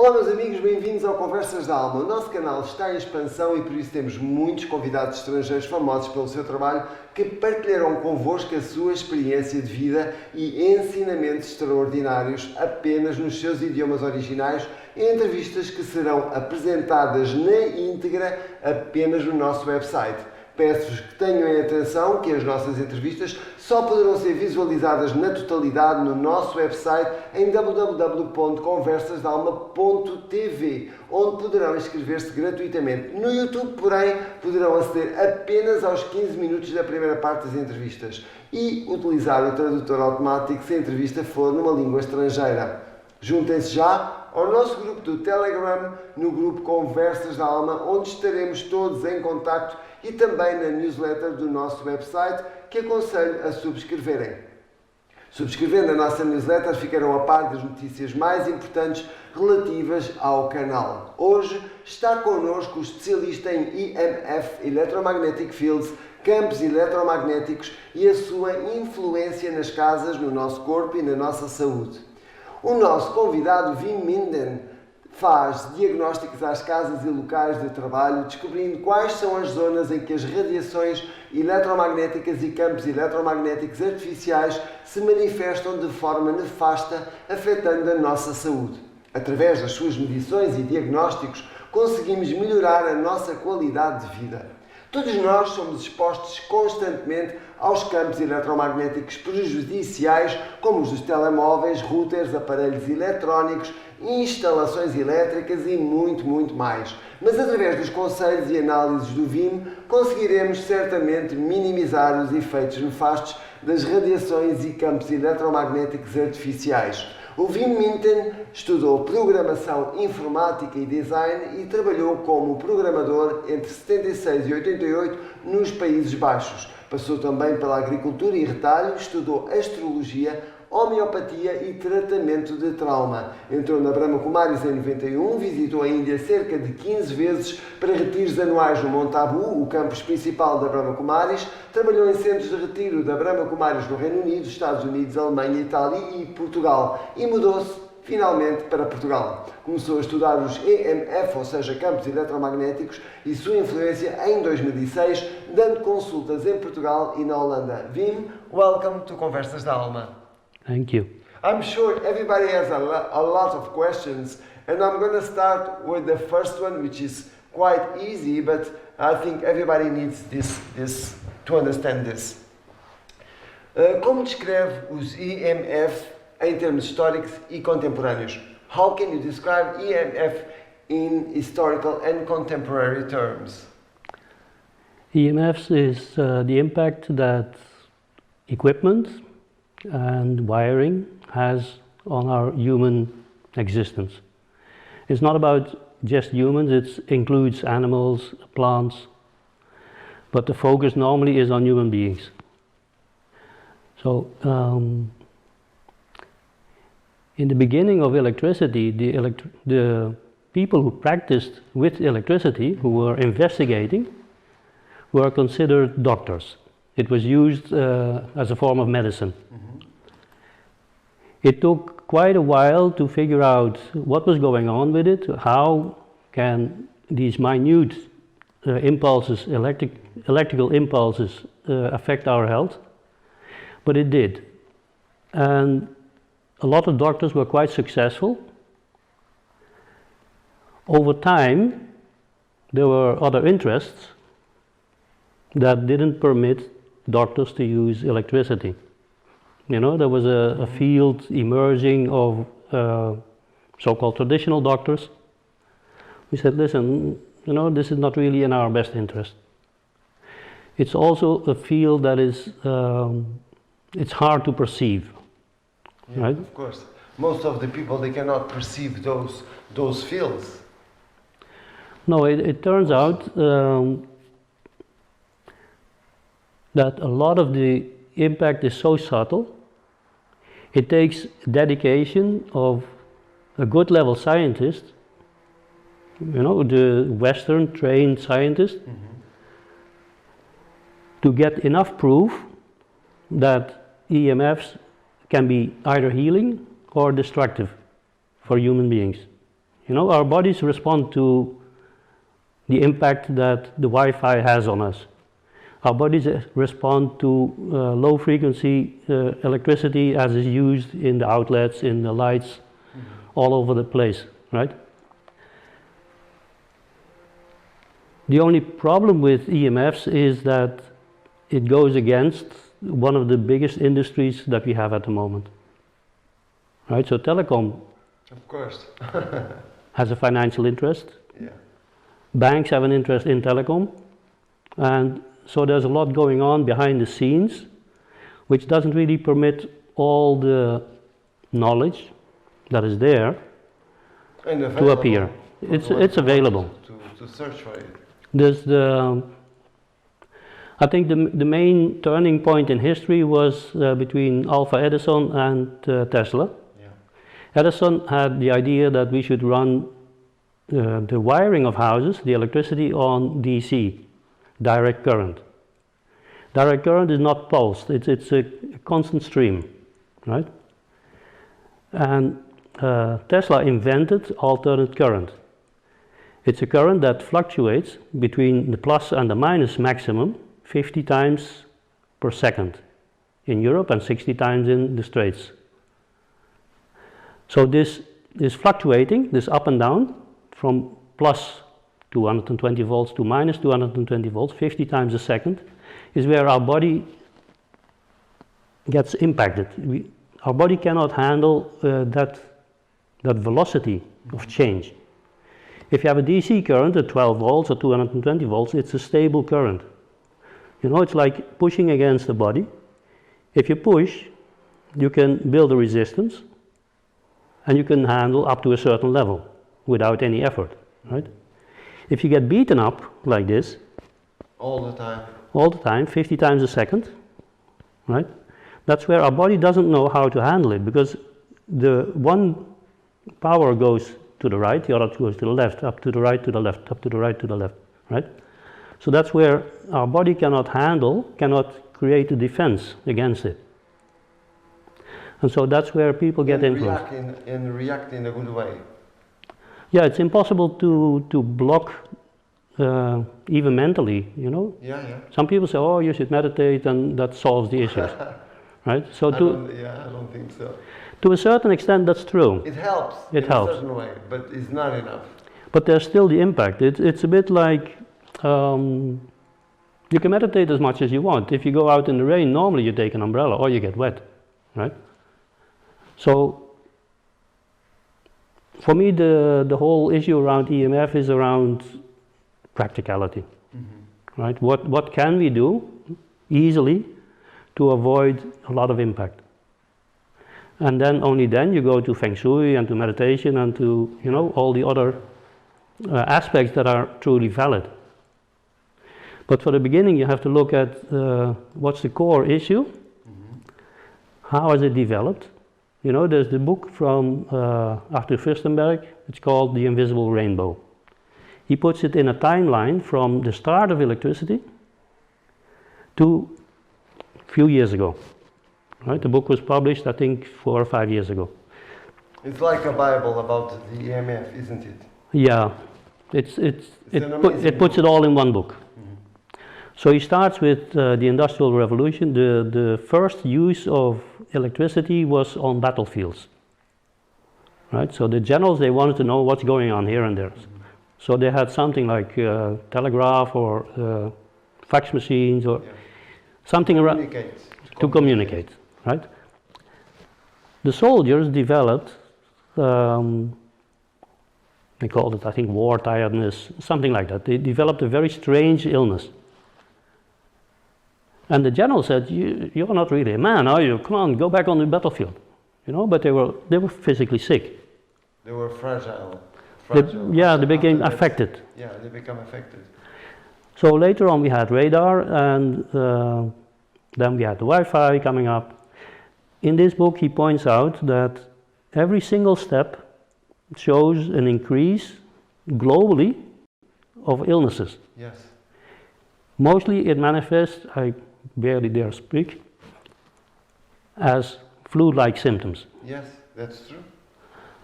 Olá meus amigos, bem-vindos ao Conversas da Alma. O nosso canal está em expansão e por isso temos muitos convidados estrangeiros famosos pelo seu trabalho que partilharão convosco a sua experiência de vida e ensinamentos extraordinários apenas nos seus idiomas originais em entrevistas que serão apresentadas na íntegra apenas no nosso website. Peço-vos que tenham em atenção que as nossas entrevistas só poderão ser visualizadas na totalidade no nosso website em www.conversasdalma.tv, onde poderão inscrever-se gratuitamente. No YouTube, porém, poderão aceder apenas aos 15 minutos da primeira parte das entrevistas e utilizar o tradutor automático se a entrevista for numa língua estrangeira. Juntem-se já ao nosso grupo do Telegram, no grupo Conversas da Alma, onde estaremos todos em contacto e também na newsletter do nosso website, que aconselho a subscreverem. Subscrevendo a nossa newsletter, ficarão a par das notícias mais importantes relativas ao canal. Hoje está connosco o especialista em EMF, Electromagnetic Fields, campos eletromagnéticos e a sua influência nas casas, no nosso corpo e na nossa saúde. O nosso convidado, Wim Minten, faz diagnósticos às casas e locais de trabalho, descobrindo quais são as zonas em que as radiações eletromagnéticas e campos eletromagnéticos artificiais se manifestam de forma nefasta, afetando a nossa saúde. Através das suas medições e diagnósticos, conseguimos melhorar a nossa qualidade de vida. Todos nós somos expostos constantemente aos campos eletromagnéticos prejudiciais, como os dos telemóveis, routers, aparelhos eletrónicos, instalações elétricas e muito mais. Mas através dos conselhos e análises do Wim, conseguiremos certamente minimizar os efeitos nefastos das radiações e campos eletromagnéticos artificiais. O Wim Minten estudou programação informática e design e trabalhou como programador entre 76 e 88 nos Países Baixos. Passou também pela agricultura e retalho, estudou astrologia, homeopatia e tratamento de trauma. Entrou na Brahma Kumaris em 91, visitou a Índia cerca de 15 vezes para retiros anuais no Monte Abu, o campus principal da Brahma Kumaris, trabalhou em centros de retiro da Brahma Kumaris no Reino Unido, Estados Unidos, Alemanha, Itália e Portugal e mudou-se finalmente para Portugal. Começou a estudar os EMF, ou seja, campos eletromagnéticos, e sua influência em 2006, dando consultas em Portugal e na Holanda. Wim, welcome to Conversas da Alma. Thank you. I'm sure everybody has a lot of questions, and I'm going to start with the first one, which is quite easy, but I think everybody needs this to understand this. Como descreve os EMF em termos históricos e contemporâneos? How can you describe EMF in historical and contemporary terms? EMFs is the impact that equipment and wiring has on our human existence. It's not about just humans, it includes animals, plants, but the focus normally is on human beings. So, in the beginning of electricity, the people who practiced with electricity, who were investigating, were considered doctors. It was used as a form of medicine. Mm-hmm. It took quite a while to figure out what was going on with it, how can these minute impulses, electrical impulses affect our health, but it did. And a lot of doctors were quite successful. Over time, there were other interests that didn't permit doctors to use electricity. You know, there was a field emerging of so-called traditional doctors. We said, listen, you know, this is not really in our best interest. It's also a field that is, it's hard to perceive, yeah, right? Of course. Most of the people, they cannot perceive those fields. No, it turns out that a lot of the impact is so subtle. It takes dedication of a good level scientist, you know, the Western trained scientist, mm-hmm. to get enough proof that EMFs can be either healing or destructive for human beings. You know, our bodies respond to the impact that the Wi-Fi has on us. Our bodies respond to low frequency electricity as is used in the outlets, in the lights, all over the place, right? The only problem with EMFs is that it goes against one of the biggest industries that we have at the moment, right? So telecom, of course, has a financial interest. yeah. Banks have an interest in telecom, and so there's a lot going on behind the scenes, which doesn't really permit all the knowledge that is there to appear. It's available. To search for it. There's I think the main turning point in history was between Alpha Edison and Tesla. Yeah. Edison had the idea that we should run the wiring of houses, the electricity, on DC, direct current. Direct current is not pulsed, it's a constant stream, right? And Tesla invented alternate current. It's a current that fluctuates between the plus and the minus maximum 50 times per second in Europe and 60 times in the States. So this is fluctuating, this up and down, from plus 220 volts to minus 220 volts, 50 times a second, is where our body gets impacted. Our body cannot handle that velocity of change. If you have a DC current at 12 volts or 220 volts, it's a stable current. You know, it's like pushing against the body. If you push, you can build a resistance, and you can handle up to a certain level without any effort, right? If you get beaten up like this, all the time, 50 times a second, right? That's where our body doesn't know how to handle it, because the one power goes to the right, the other goes to the left, up to the right, to the left, up to the right, to the left, right? So that's where our body cannot create a defense against it. And so that's where people get influenced. React in a good way. Yeah, it's impossible to block even mentally, you know? Yeah. Some people say, oh, you should meditate and that solves the issues, right? So I don't think so. To a certain extent, that's true. It helps. It helps. In a certain way, but it's not enough. But there's still the impact. It's a bit like you can meditate as much as you want. If you go out in the rain, normally you take an umbrella or you get wet, right? So for me, the whole issue around EMF is around practicality, right? What can we do easily to avoid a lot of impact? And then only then you go to Feng Shui and to meditation and to, you know, all the other aspects that are truly valid. But for the beginning, you have to look at what's the core issue, how has it developed. You know, there's the book from Arthur Fürstenberg, it's called The Invisible Rainbow. He puts it in a timeline from the start of electricity to a few years ago. Right? The book was published, I think, 4 or 5 years ago. It's like a Bible about the EMF, isn't it? Yeah, it puts it all in one book. So he starts with the Industrial Revolution. The first use of electricity was on battlefields. Right? So the generals, they wanted to know what's going on here and there. So they had something like telegraph or fax machines or something around to communicate. Right? The soldiers developed, they called it, I think, war tiredness, something like that. They developed a very strange illness. And the general said, you're not really a man, are you? Come on, go back on the battlefield. You know, but they were physically sick. They were fragile. They became affected. Yeah, they become affected. So later on we had radar, and then we had the Wi-Fi coming up. In this book he points out that every single step shows an increase globally of illnesses. Yes. Mostly it manifests, I barely dare speak, as flu-like symptoms. Yes, that's true.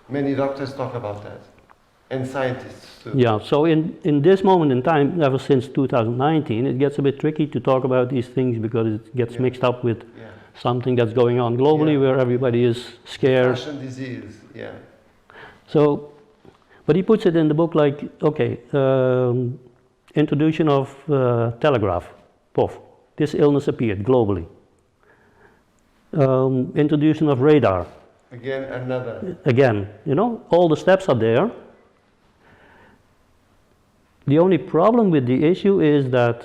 Many doctors talk about that. And scientists too. Yeah, so in this moment in time, ever since 2019, it gets a bit tricky to talk about these things because it gets mixed up with something that's going on globally where everybody is scared. Fashion disease, yeah. So, but he puts it in the book like, okay, introduction of telegraph, poof, this illness appeared globally. Introduction of radar. Again, another. Again, you know, all the steps are there. The only problem with the issue is that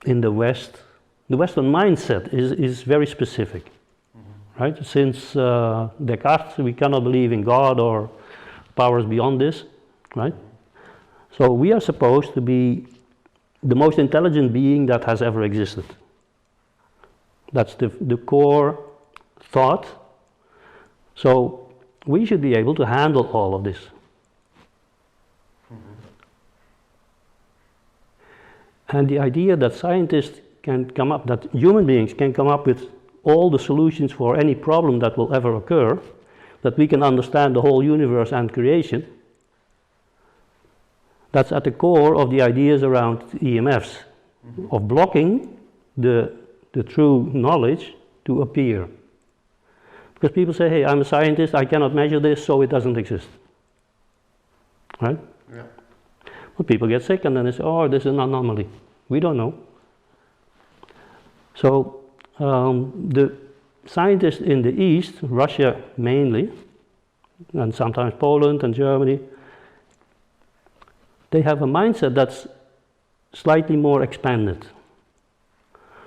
in the West, the Western mindset is very specific, right? Since Descartes, we cannot believe in God or powers beyond this, right? So we are supposed to be the most intelligent being that has ever existed. That's the core thought. So we should be able to handle all of this. And the idea that scientists can come up, that human beings can come up with all the solutions for any problem that will ever occur, that we can understand the whole universe and creation, that's at the core of the ideas around EMFs, of blocking the true knowledge to appear. Because people say, hey, I'm a scientist, I cannot measure this, so it doesn't exist. Right? Yeah. Well, people get sick and then they say, oh, this is an anomaly. We don't know. So the scientists in the East, Russia mainly, and sometimes Poland and Germany, they have a mindset that's slightly more expanded.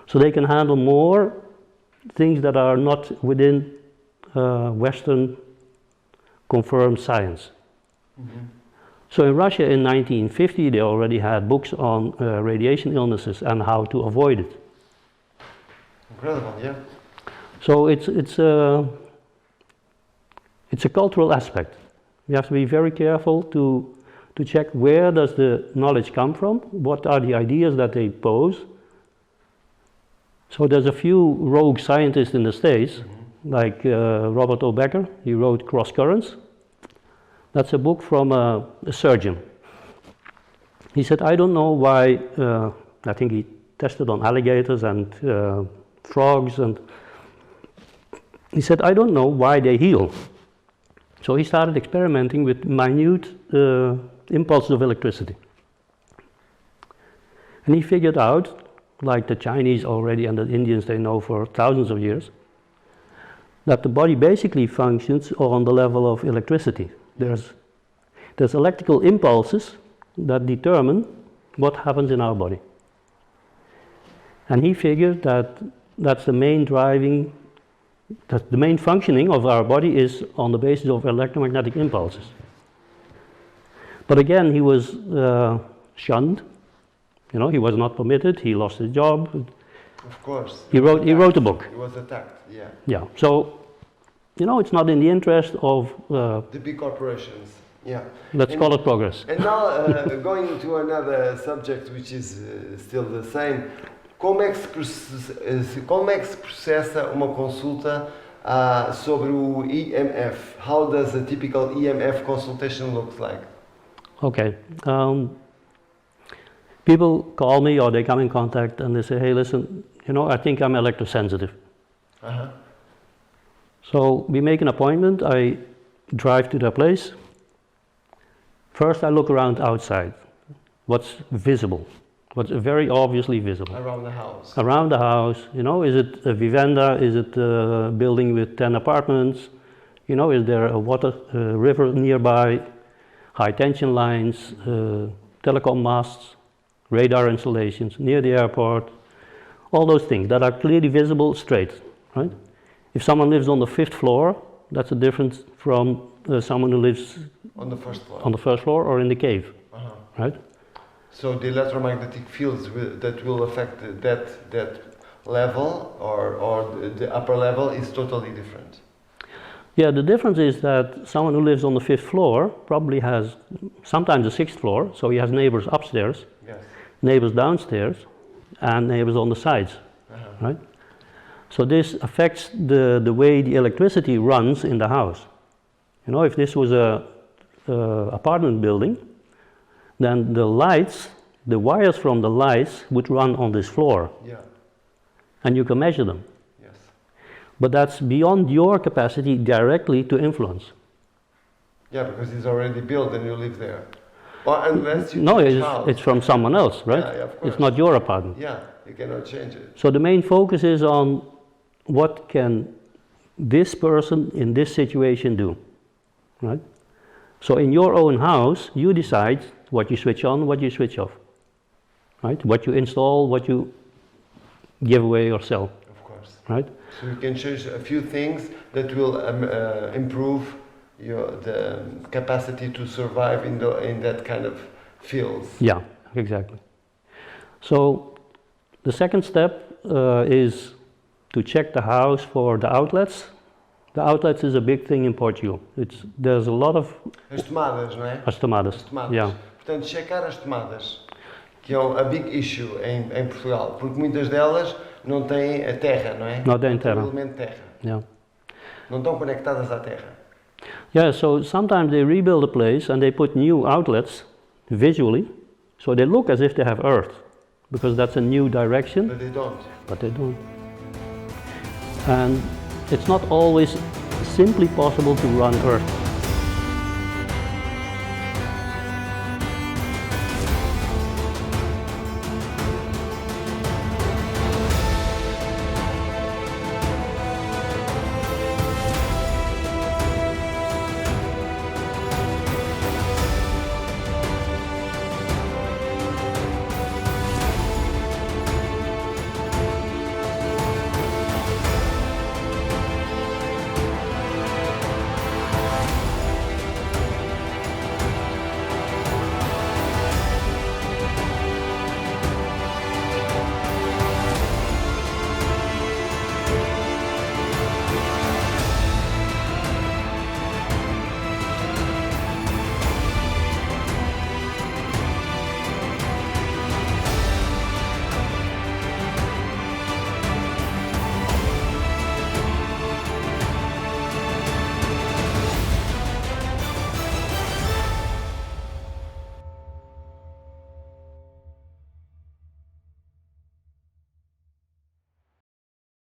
So they can handle more things that are not within Western confirmed science. So in Russia in 1950 they already had books on radiation illnesses and how to avoid it. Incredible, yeah. So it's a cultural aspect. You have to be very careful to check where does the knowledge come from, what are the ideas that they pose. So there's a few rogue scientists in the States, like Robert O. Becker. He wrote Cross Currents. That's a book from a surgeon. He said, I don't know why, I think he tested on alligators and frogs, and he said, I don't know why they heal. So he started experimenting with minute impulses of electricity. And he figured out, like the Chinese already and the Indians they know for thousands of years, that the body basically functions on the level of electricity. There's electrical impulses that determine what happens in our body. And he figured that that's the main driving, that the main functioning of our body is on the basis of electromagnetic impulses. But again, he was shunned. You know, he was not permitted. He lost his job. Of course. He wrote a book. He was attacked, yeah. Yeah. So, you know, it's not in the interest of the big corporations. Yeah. Let's call it progress. And now, going to another subject, which is still the same. Como é que se processa uma consulta sobre o EMF? How does a typical EMF consultation look like? Okay. People call me or they come in contact and they say, hey, listen, you know, I think I'm electrosensitive. So we make an appointment, I drive to their place. First I look around outside, what's visible, what's very obviously visible. Around the house. Around the house, you know, is it a vivenda, is it a building with 10 apartments, you know, is there a river nearby, high tension lines, telecom masts, radar installations near the airport, all those things that are clearly visible straight, right? If someone lives on the 5th floor, that's a difference from someone who lives on the first floor. On the first floor or in the cave, right? So the electromagnetic fields that will affect that level or the upper level is totally different. Yeah, the difference is that someone who lives on the 5th floor probably has sometimes the 6th floor, so he has neighbors upstairs, neighbors downstairs, and neighbors on the sides, right? So this affects the way the electricity runs in the house. You know, if this was a apartment building, then the lights, the wires from the lights would run on this floor. Yeah. And you can measure them. Yes. But that's beyond your capacity directly to influence. Yeah, because it's already built and you live there. Or unless you No, change house. it's from someone else, right? Yeah, of course. It's not your apartment. Yeah, you cannot change it. So the main focus is on what can this person in this situation do, right? So in your own house, you decide what you switch on, what you switch off, right? What you install, what you give away or sell, Of course. right? So you can change a few things that will improve the capacity to survive in that kind of fields. Yeah, exactly. So the second step is to check the house for the outlets. The outlets is a big thing in Portugal. There's a lot of... As tomadas, não é? As tomadas. As tomadas. Yeah. Portanto, checar as tomadas, que é a big issue em Portugal, porque muitas delas não têm a terra, não é? Não têm terra. O elemento terra. Yeah. Não estão conectadas à terra. Yeah, so sometimes they rebuild a place and they put new outlets visually, so they look as if they have earth, because that's a new direction. But they don't. But they don't. And it's not always simply possible to run earth.